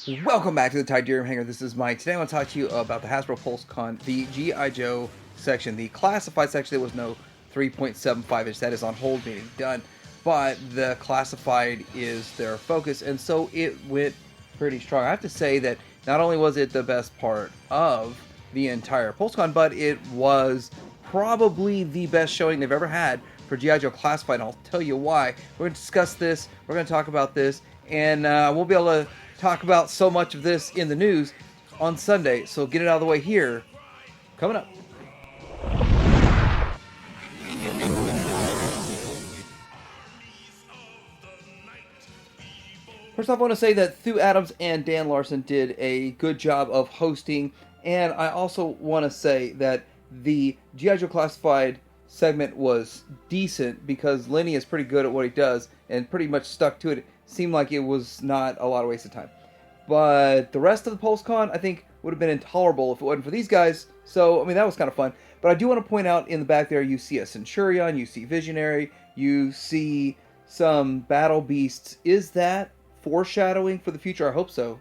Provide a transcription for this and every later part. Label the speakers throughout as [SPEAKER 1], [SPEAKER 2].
[SPEAKER 1] Welcome back to the Tiberium Hangar. This is Mike. Today I want to talk to you about the Hasbro Pulsecon, the G.I. Joe section, the classified section. There was no 3.75 inch. That is on hold, meaning done. But the classified is their focus, and so it went pretty strong. I have to say that not only was it the best part of the entire Pulsecon, but it was probably the best showing they've ever had for G.I. Joe Classified, and I'll tell you why. We're going to discuss this, we're going to talk about this, and we'll be able to talk about so much of this in the news on Sunday, so get it out of the way here, coming up. First off, I want to say that Thu Adams and Dan Larson did a good job of hosting, and I also want to say that the G.I. Joe Classified segment was decent because Lenny is pretty good at what he does and pretty much stuck to it. It seemed like it was not a lot of waste of time. But the rest of the Pulsecon, I think, would have been intolerable if it wasn't for these guys. So, I mean, that was kind of fun. But I do want to point out in the back there, you see a Centurion, you see Visionary, you see some Battle Beasts. Is that foreshadowing for the future? I hope so.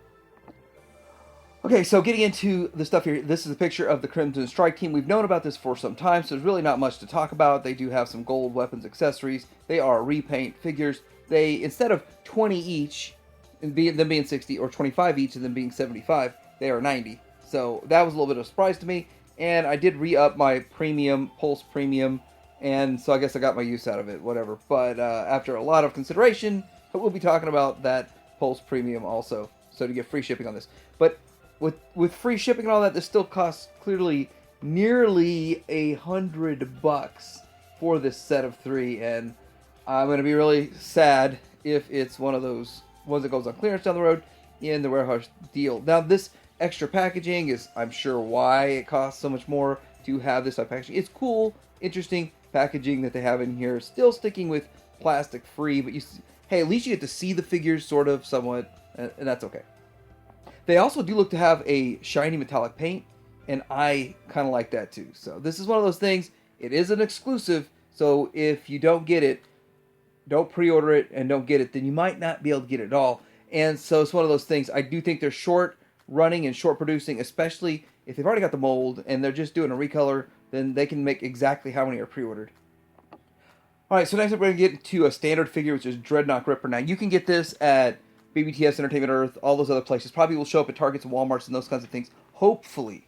[SPEAKER 1] Okay, so getting into the stuff here, this is a picture of the Crimson Strike team. We've known about this for some time, so there's really not much to talk about. They do have some gold weapons accessories. They are repaint figures. They, instead of 20 each, and them being 60, or 25 each and them being 75, they are 90. So that was a little bit of a surprise to me, and I did re-up my premium, Pulse Premium, and so I guess I got my use out of it, whatever. But after a lot of consideration, we'll be talking about that Pulse Premium also, so to get free shipping on this. But with free shipping and all that, this still costs clearly nearly $100 for this set of 3, and I'm going to be really sad if it's one of those ones that goes on clearance down the road in the warehouse deal. Now, this extra packaging is, I'm sure, why it costs so much more to have this type of packaging. It's cool, interesting packaging that they have in here. Still sticking with plastic free, but hey, at least you get to see the figures sort of, somewhat, and that's okay. They also do look to have a shiny metallic paint, and I kind of like that too. So this is one of those things. It is an exclusive, so if you don't get it, don't pre-order it and don't get it, then you might not be able to get it at all. And so it's one of those things. I do think they're short running and short producing, especially if they've already got the mold and they're just doing a recolor, then they can make exactly how many are pre-ordered. Alright, so next up we're going to get to a standard figure, which is Dreadnought Ripper. Now, you can get this at BBTS, Entertainment Earth, all those other places. Probably will show up at Targets and Walmarts and those kinds of things. Hopefully.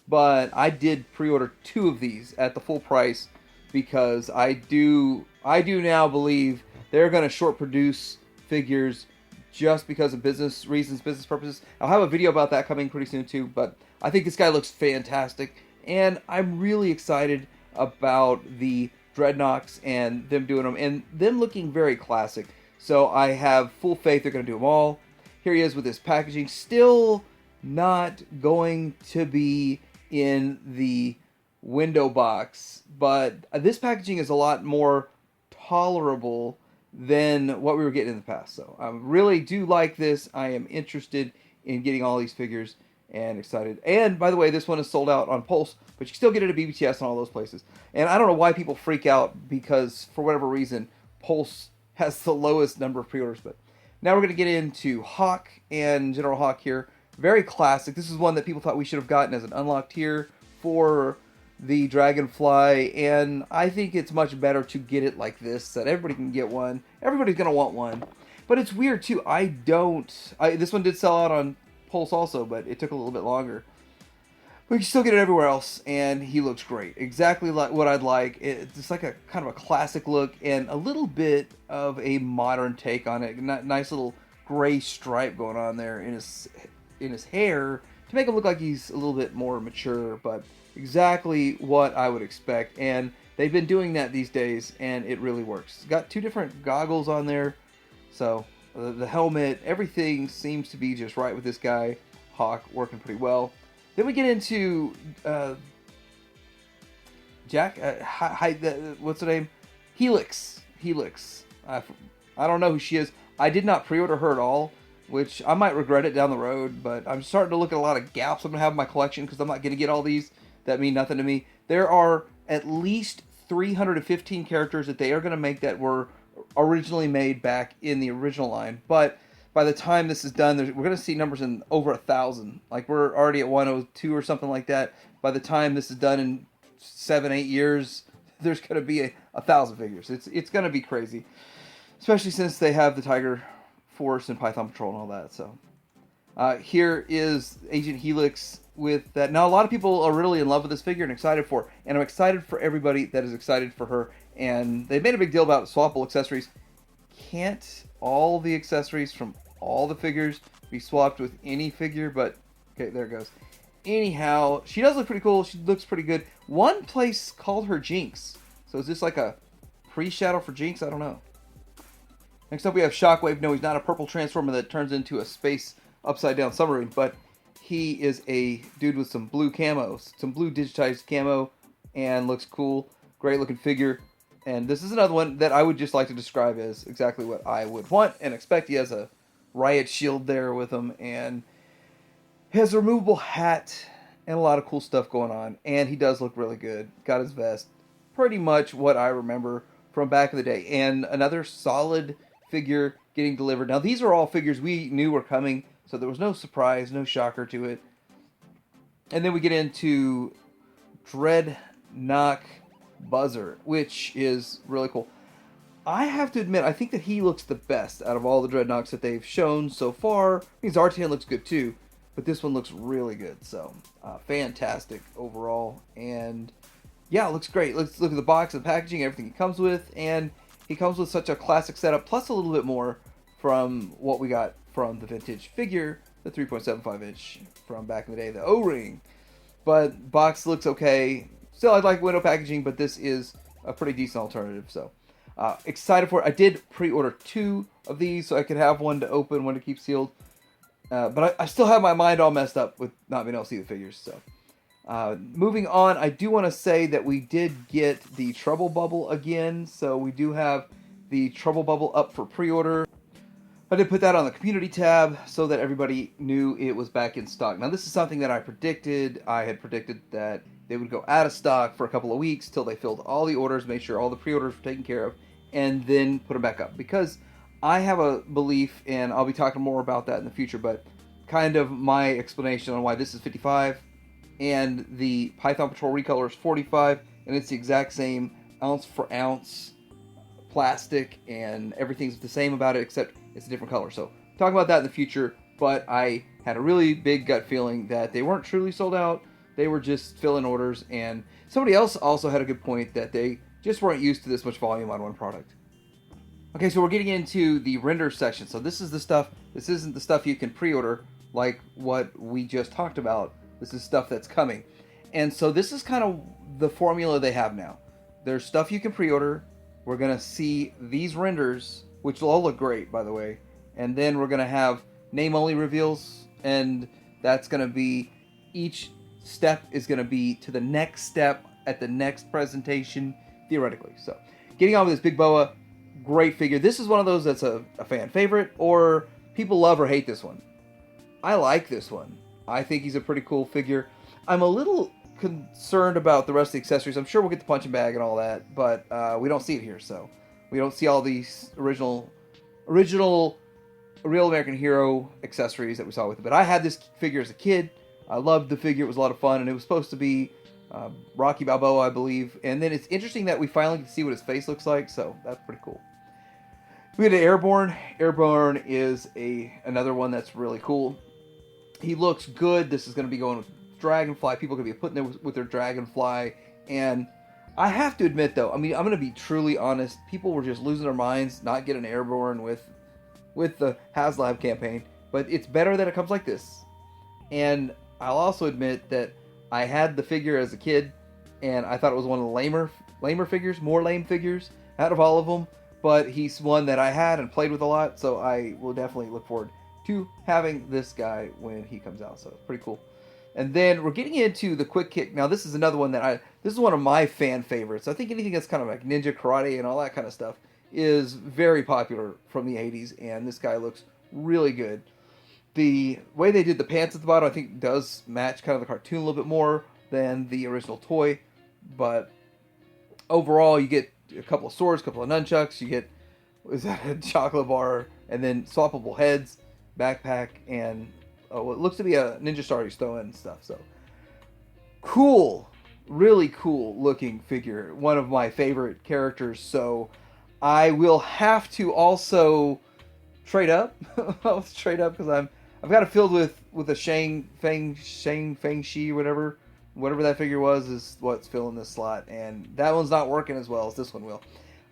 [SPEAKER 1] But I did pre-order 2 of these at the full price because I do now believe they're going to short produce figures just because of business reasons, business purposes. I'll have a video about that coming pretty soon too, but I think this guy looks fantastic, and I'm really excited about the Dreadnoughts and them doing them, and them looking very classic. So I have full faith they're going to do them all. Here he is with his packaging. Still not going to be in the window box, but this packaging is a lot more tolerable than what we were getting in the past. So I really do like this. I am interested in getting all these figures and excited. And by the way, this one is sold out on Pulse, but you can still get it at BBTS and all those places. And I don't know why people freak out because for whatever reason, Pulse has the lowest number of pre-orders. But now we're going to get into Hawk and General Hawk here. Very classic. This is one that people thought we should have gotten as an unlocked here for the Dragonfly, and I think it's much better to get it like this, so that everybody can get one. Everybody's going to want one. But it's weird, too. This one did sell out on Pulse also, but it took a little bit longer. But you can still get it everywhere else, and he looks great. Exactly like what I'd like. It's just like a kind of a classic look, and a little bit of a modern take on it. Nice little gray stripe going on there in his hair to make him look like he's a little bit more mature, but exactly what I would expect. And they've been doing that these days, and it really works. Got 2 different goggles on there, so the helmet, everything seems to be just right with this guy. Hawk working pretty well. Then we get into what's her name? Helix. I don't know who she is. I did not pre-order her at all, which I might regret it down the road, but I'm starting to look at a lot of gaps I'm going to have in my collection because I'm not going to get all these that mean nothing to me. There are at least 315 characters that they are going to make that were originally made back in the original line, but by the time this is done, we're going to see numbers in over 1,000. Like, we're already at 102 or something like that. By the time this is done in 7-8 years, there's going to be 1,000 figures. It's going to be crazy, especially since they have the Tiger Force and Python Patrol and all that. So here is Agent Helix with that. Now, a lot of people are really in love with this figure and excited for her, and I'm excited for everybody that is excited for her. And they made a big deal about swappable accessories. Can't all the accessories from all the figures be swapped with any figure? But okay, there it goes. Anyhow, she does look pretty cool. She looks pretty good. One place called her Jinx. So is this like a pre-shadow for Jinx? I don't know. Next up we have Shockwave. No, he's not a purple transformer that turns into a space upside-down submarine, but he is a dude with some blue camos, some blue digitized camo, and looks cool. Great looking figure. And this is another one that I would just like to describe as exactly what I would want and expect. He has a riot shield there with him, and he has a removable hat and a lot of cool stuff going on. And he does look really good. Got his vest. Pretty much what I remember from back in the day. And another solid figure getting delivered. Now, these are all figures we knew were coming, so there was no surprise, no shocker to it. And then we get into Dreadnought Buzzer, which is really cool. I have to admit, I think that he looks the best out of all the Dreadnoughts that they've shown so far. I mean, Zartan looks good too, but this one looks really good. So, fantastic overall. And yeah, it looks great. Let's look at the box, the packaging, everything he comes with. And he comes with such a classic setup, plus a little bit more from what we got from the vintage figure, the 3.75 inch from back in the day, the O-ring. But box looks okay. Still, I'd like window packaging, but this is a pretty decent alternative. So, excited for it. I did pre-order 2 of these so I could have one to open, one to keep sealed. But I still have my mind all messed up with not being able to see the figures. So, moving on, I do want to say that we did get the Trouble Bubble again. So, we do have the Trouble Bubble up for pre-order. I did put that on the community tab so that everybody knew it was back in stock. Now, this is something that I predicted. I had predicted that they would go out of stock for a couple of weeks till they filled all the orders, made sure all the pre-orders were taken care of, and then put them back up. Because I have a belief, and I'll be talking more about that in the future, but kind of my explanation on why this is 55 and the Python Patrol Recolor is 45, and it's the exact same ounce for ounce plastic, and everything's the same about it except it's a different color. So talk about that in the future, but I had a really big gut feeling that they weren't truly sold out. They were just filling orders, and somebody else also had a good point that they just weren't used to this much volume on one product. Okay, so we're getting into the render section. So this is the stuff, this isn't the stuff you can pre-order like what we just talked about. This is stuff that's coming. And so this is kind of the formula they have now. There's stuff you can pre-order. We're going to see these renders, which will all look great, by the way. And then we're going to have name-only reveals, and that's going to be, each step is going to be to the next step at the next presentation, theoretically. So, getting on with this Big Boa, great figure. This is one of those that's a fan favorite, or people love or hate this one. I like this one. I think he's a pretty cool figure. I'm a little concerned about the rest of the accessories. I'm sure we'll get the punching bag and all that, but we don't see it here, so we don't see all these original Real American Hero accessories that we saw with it. But I had this figure as a kid. I loved the figure. It was a lot of fun, and it was supposed to be Rocky Balboa, I believe. And then it's interesting that we finally can see what his face looks like, so that's pretty cool. We had an Airborne. Airborne is another one that's really cool. He looks good. This is going to be going with Dragonfly. People are going to be putting there with their Dragonfly. And I have to admit, though, I mean, I'm going to be truly honest. People were just losing their minds not getting Airborne with the HasLab campaign. But it's better that it comes like this. And I'll also admit that I had the figure as a kid, and I thought it was one of the lamer figures, more lame figures out of all of them. But he's one that I had and played with a lot, so I will definitely look forward to having this guy when he comes out. So pretty cool. And then we're getting into the Quick Kick. Now this is another one that this is one of my fan favorites. I think anything that's kind of like ninja karate and all that kind of stuff is very popular from the 80s, and this guy looks really good. The way they did the pants at the bottom, I think, does match kind of the cartoon a little bit more than the original toy. But overall, you get a couple of swords, a couple of nunchucks. You get, is that a chocolate bar? And then swappable heads. backpack, and what looks to be a ninja star he's throwing and stuff. So cool, really cool looking figure. One of my favorite characters. So I will have to also trade up. I'll trade up because I've got it filled with a Feng Shi, whatever that figure was, is what's filling this slot, and that one's not working as well as this one will.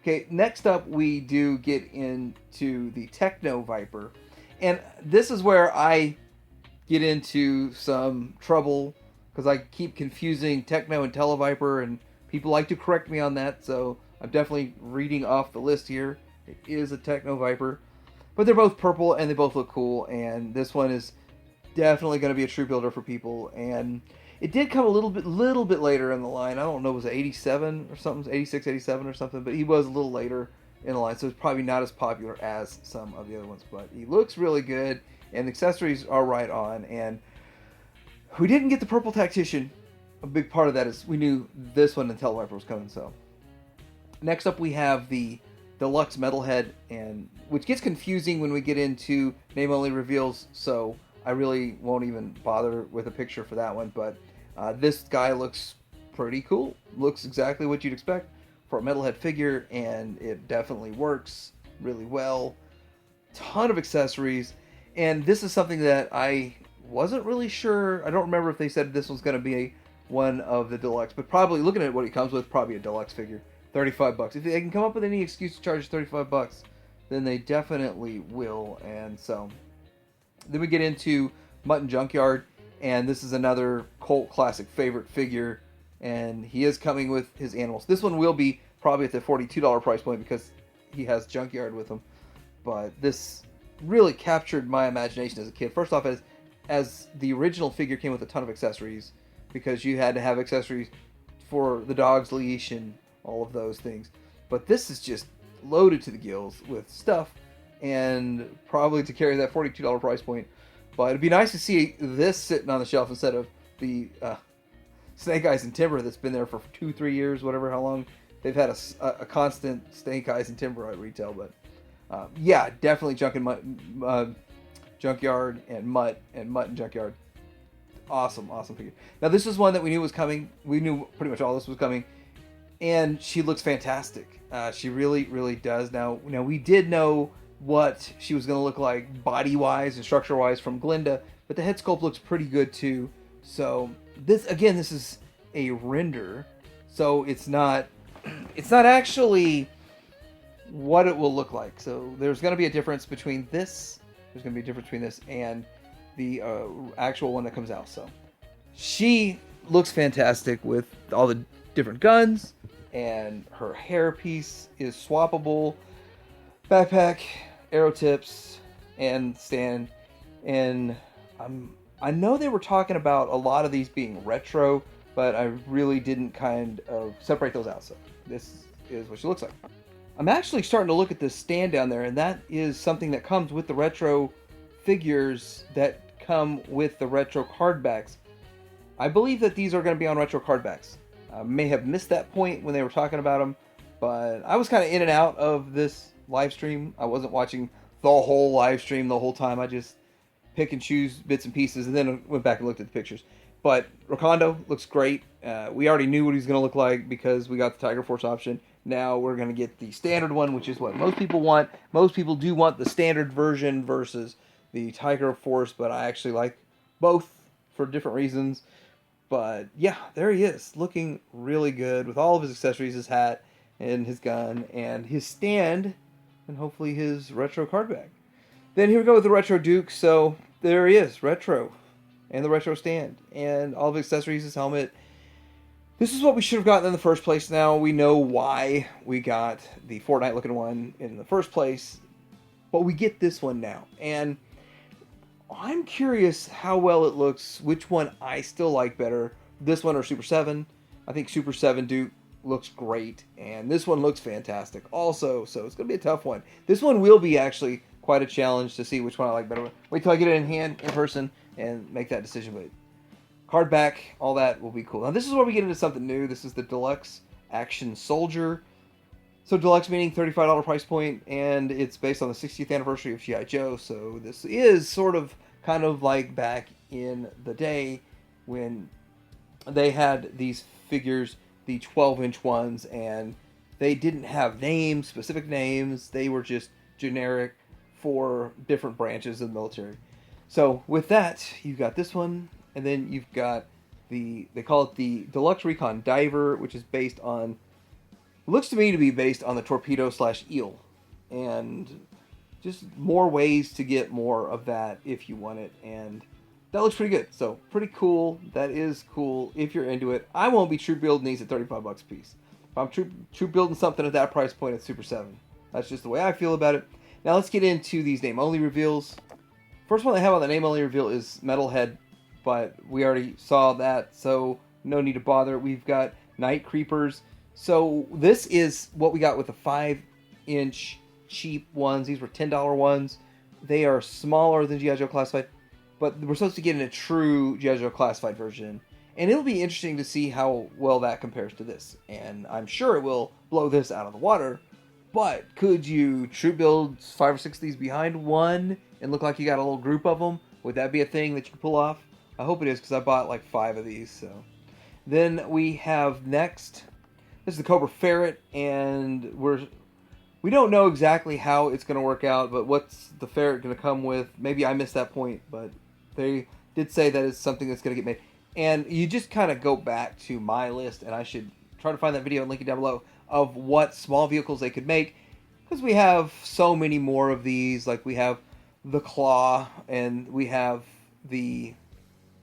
[SPEAKER 1] Okay, next up we do get into the Techno Viper, and this is where I get into some trouble because I keep confusing Techno and Televiper, and people like to correct me on that, so I'm definitely reading off the list here. It is a Techno Viper, but they're both purple and they both look cool, and this one is definitely going to be a true builder for people. And it did come a little bit later in the line. I don't know, was it 87 or something, 86, 87 or something, but he was a little later in the line, so it's probably not as popular as some of the other ones, but he looks really good, and the accessories are right on. And we didn't get the purple tactician. A big part of that is we knew this one and Televiper was coming. So next up we have the Deluxe Metalhead, and which gets confusing when we get into name only reveals, so I really won't even bother with a picture for that one. But this guy looks pretty cool. Looks exactly what you'd expect for a Metalhead figure, and it definitely works really well. Ton of accessories, and this is something that I wasn't really sure. I don't remember if they said this was going to be one of the deluxe, but probably looking at what he comes with, probably a deluxe figure. $35. If they can come up with any excuse to charge $35, then they definitely will. And so then we get into Mutton Junkyard, and this is another cult classic favorite figure, and he is coming with his animals. This one will be probably at the $42 price point because he has Junkyard with him, but this really captured my imagination as a kid. First off, as the original figure came with a ton of accessories, because you had to have accessories for the dog's leash and all of those things. But this is just loaded to the gills with stuff, and probably to carry that $42 price point. But it'd be nice to see this sitting on the shelf instead of the Snake Eyes and Timber that's been there for 2-3 years, whatever, how long they've had a constant Snake Eyes and Timber at retail. But yeah, definitely Junkyard and Mutt and Junkyard. Awesome figure. Now this is one that we knew was coming. We knew pretty much all this was coming. And she looks fantastic. She really does. Now we did know what she was going to look like body-wise and structure-wise from Glinda, but the head sculpt looks pretty good too. So this is a render, so it's not actually what it will look like. So there's going to be a difference between this. There's going to be a difference between this and the actual one that comes out. So she looks fantastic with all the different guns, and her hair piece is swappable, backpack, arrow tips, and stand. And I know they were talking about a lot of these being retro, but I really didn't kind of separate those out. So this is what she looks like. I'm actually starting to look at this stand down there, and that is something that comes with the retro figures that come with the retro card backs. I believe that these are going to be on retro card backs. I may have missed that point when they were talking about them, but I was kind of in and out of this live stream. I wasn't watching the whole live stream the whole time. I just pick and choose bits and pieces, and then went back and looked at the pictures. But Rakondo looks great. We already knew what he's going to look like because we got the Tiger Force option. Now we're going to get the standard one, which is what most people want. Most people do want the standard version versus the Tiger Force, but I actually like both for different reasons. But yeah, there he is, looking really good with all of his accessories, his hat and his gun and his stand, and hopefully his retro card bag. Then here we go with the Retro Duke. So there he is, retro, and the retro stand, and all of his accessories, his helmet. This is what we should have gotten in the first place. Now we know why we got the Fortnite looking one in the first place, but we get this one now. And I'm curious how well it looks, which one I still like better, this one or Super 7. I think Super 7 Duke looks great, and this one looks fantastic also, so it's going to be a tough one. This one will be actually quite a challenge to see which one I like better. Wait till I get it in hand, in person, and make that decision, but card back, all that will be cool. Now this is where we get into something new. This is the Deluxe Action Soldier. So deluxe meaning $35 price point, and it's based on the 60th anniversary of G.I. Joe. So this is sort of kind of like back in the day when they had these figures, the 12-inch ones, and they didn't have names, specific names. They were just generic for different branches of the military. So with that, you've got this one, and then you've got they call it the Deluxe Recon Diver, which is based on, looks to me to be based on the torpedo / eel, and just more ways to get more of that if you want it, and that looks pretty good. So pretty cool. That is cool if you're into it. I won't be troop building these at $35 a piece. If I'm troop building something at that price point at Super 7. That's just the way I feel about it. Now let's get into these name only reveals. First one I have on the name only reveal is Metalhead, but we already saw that, so no need to bother. We've got Night Creepers. So this is what we got with the 5-inch cheap ones. These were $10 ones. They are smaller than G.I. Joe Classified, but we're supposed to get in a true G.I. Joe Classified version. And it'll be interesting to see how well that compares to this. And I'm sure it will blow this out of the water. But could you troop build 5 or 6 of these behind one and look like you got a little group of them? Would that be a thing that you could pull off? I hope it is, because I bought like 5 of these. So then we have next, this is the Cobra Ferret, and we don't know exactly how it's going to work out, but what's the ferret going to come with? Maybe I missed that point, but they did say that it's something that's going to get made. And you just kind of go back to my list, and I should try to find that video and link it down below, of what small vehicles they could make, because we have so many more of these. Like we have the Claw, and we have the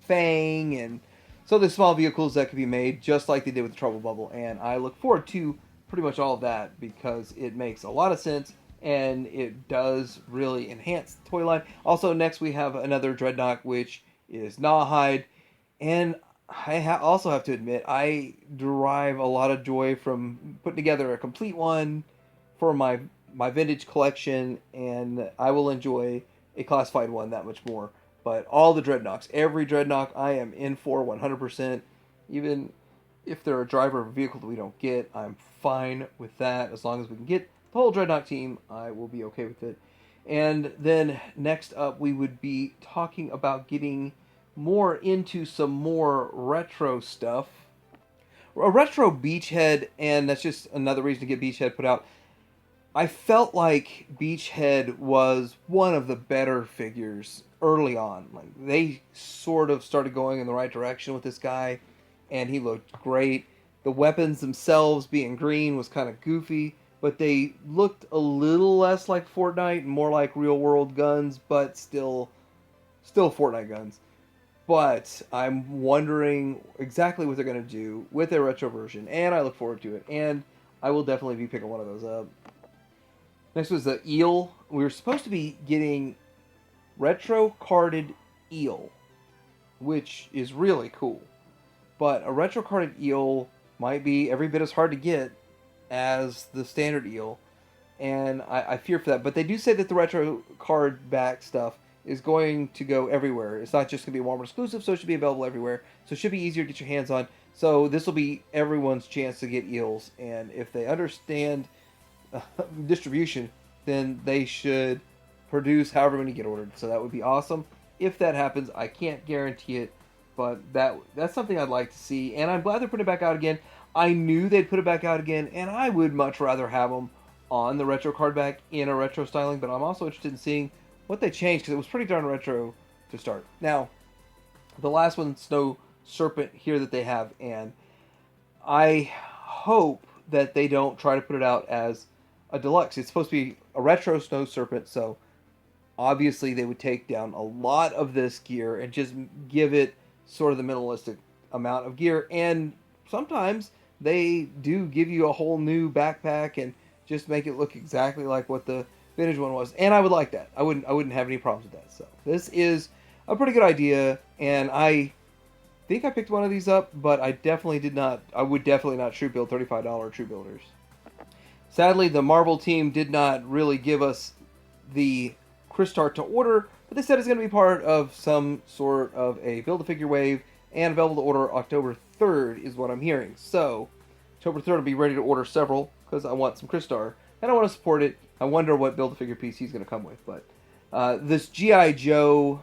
[SPEAKER 1] Fang, and so there's small vehicles that could be made just like they did with the Trouble Bubble, and I look forward to pretty much all of that because it makes a lot of sense and it does really enhance the toy line. Also, next we have another Dreadnought, which is Gnawhide, and I also have to admit, I derive a lot of joy from putting together a complete one for my vintage collection, and I will enjoy a classified one that much more. But all the Dreadnoughts, every Dreadnought I am in for 100%. Even if they're a driver of a vehicle that we don't get, I'm fine with that. As long as we can get the whole Dreadnought team, I will be okay with it. And then next up, we would be talking about getting more into some more retro stuff. A retro Beachhead, and that's just another reason to get Beachhead put out. I felt like Beachhead was one of the better figures early on. Like, they sort of started going in the right direction with this guy, and he looked great. The weapons themselves being green was kind of goofy, but they looked a little less like Fortnite and more like real world guns, but still Fortnite guns. But I'm wondering exactly what they're going to do with their retro version, and I look forward to it. And I will definitely be picking one of those up. Next was the Eel. We were supposed to be getting retro carded Eel, which is really cool. But a retro carded Eel might be every bit as hard to get as the standard Eel, and I fear for that. But they do say that the retro card back stuff is going to go everywhere. It's not just going to be Walmart exclusive, so it should be available everywhere. So it should be easier to get your hands on. So this will be everyone's chance to get Eels, and if they understand distribution, then they should produce however many get ordered. So that would be awesome. If that happens, I can't guarantee it, but that's something I'd like to see, and I'm glad they're putting it back out again. I knew they'd put it back out again, and I would much rather have them on the retro card back in a retro styling, but I'm also interested in seeing what they changed, because it was pretty darn retro to start. Now, the last one, Snow Serpent here that they have, and I hope that they don't try to put it out as a deluxe. It's supposed to be a retro Snow Serpent, so obviously they would take down a lot of this gear and just give it sort of the minimalistic amount of gear, and sometimes they do give you a whole new backpack and just make it look exactly like what the vintage one was, and I would like that. I wouldn't have any problems with that. So this is a pretty good idea, and I think I picked one of these up, but I would definitely not troop build $35 troop builders. Sadly, the Marvel team did not really give us the Crystar to order, but they said it's going to be part of some sort of a Build-A-Figure wave, and available to order October 3rd is what I'm hearing. So October 3rd will be ready to order several, because I want some Crystar and I want to support it. I wonder what Build-A-Figure piece he's going to come with, but this G.I. Joe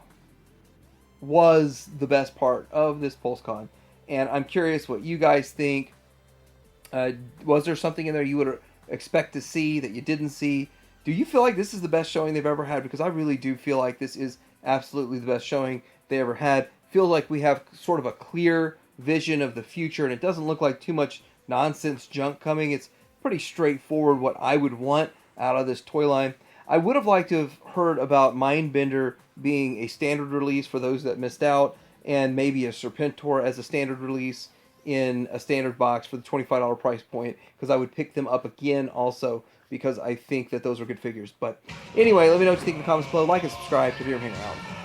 [SPEAKER 1] was the best part of this Pulsecon, and I'm curious what you guys think. Was there something in there you would expect to see that you didn't see? Do you feel like this is the best showing they've ever had? Because I really do feel like this is absolutely the best showing they ever had. Feel like we have sort of a clear vision of the future, and it doesn't look like too much nonsense junk coming. It's pretty straightforward what I would want out of this toy line. I would have liked to have heard about Mindbender being a standard release for those that missed out, and maybe a Serpentor as a standard release in a standard box for the $25 price point, because I would pick them up again also, because I think that those are good figures. But anyway, let me know what you think in the comments below. Like and subscribe if you're here out.